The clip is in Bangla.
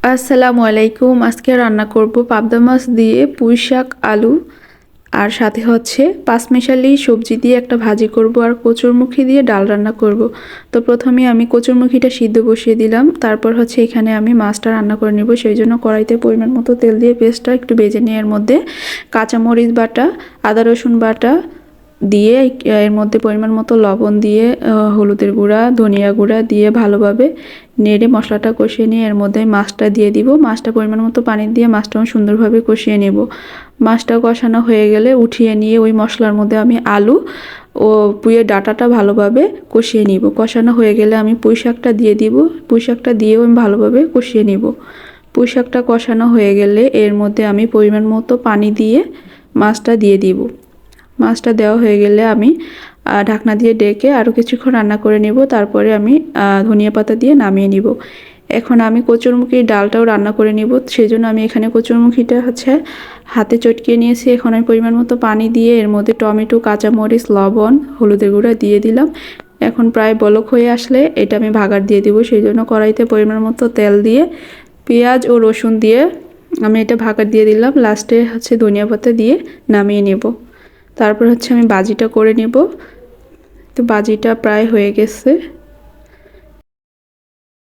আসসালামু আলাইকুম। আজকে রান্না করব পাবদা মাছ দিয়ে পুঁই শাক, আলু আর সাথে হচ্ছে পাঁচমিশালি সবজি দিয়ে একটা ভাজি করব আর কচুরমুখী দিয়ে ডাল রান্না করব। তো প্রথমে আমি কচুরমুখীটা সিদ্ধ বসিয়ে দিলাম, তারপর হচ্ছে এখানে আমি মাছটা রান্না করে নেব। সেই জন্য কড়াইতে পরিমাণ মতো তেল দিয়ে পেস্টটা একটু ভেজে নিয়ে এর মধ্যে কাঁচামরিচ বাটা, আদা রসুন বাটা দিয়ে এর মধ্যে পরিমাণ মতো লবণ দিয়ে হলুদের গুঁড়া, ধনিয়া গুঁড়া দিয়ে ভালোভাবে নেড়ে মশলাটা কষিয়ে নিয়ে এর মধ্যে মাছটা দিয়ে দিব। মাছটা পরিমাণ মতো পানি দিয়ে মাছটাও সুন্দরভাবে কষিয়ে নেব। মাছটা কষানো হয়ে গেলে উঠিয়ে নিয়ে ওই মশলার মধ্যে আমি আলু ও পুঁইয়ের ডাঁটাটা ভালোভাবে কষিয়ে নিব। কষানো হয়ে গেলে আমি পুঁই শাকটা দিয়ে দিব। পুঁই শাকটা দিয়েও আমি ভালোভাবে কষিয়ে নিব। পুঁই শাকটা কষানো হয়ে গেলে এর মধ্যে আমি পরিমাণ মতো পানি দিয়ে মাছটা দিয়ে দিব। মাছটা দেওয়া হয়ে গেলে আমি ঢাকনা দিয়ে ডেকে আরও কিছুক্ষণ রান্না করে নেব। তারপরে আমি ধনিয়া পাতা দিয়ে নামিয়ে নিব। এখন আমি কচুরমুখির ডালটাও রান্না করে নিব। সেই জন্য আমি এখানে কচুরমুখিটা হচ্ছে হাতে চটকিয়ে নিয়েছি। এখন আমি পরিমাণ মতো পানি দিয়ে এর মধ্যে টমেটো, কাঁচামরিচ, লবণ, হলুদের গুঁড়া দিয়ে দিলাম। এখন প্রায় বলক হয়ে আসলে এটা আমি ভাগার দিয়ে দিব। সেই জন্য কড়াইতে পরিমাণ মতো তেল দিয়ে পেঁয়াজ ও রসুন দিয়ে আমি এটা ভাগার দিয়ে দিলাম। লাস্টে হচ্ছে ধনিয়া পাতা দিয়ে নামিয়ে নেব। তারপর হচ্ছে আমি বাজিটা করে নেব। তো বাজিটা প্রায় হয়ে গেছে।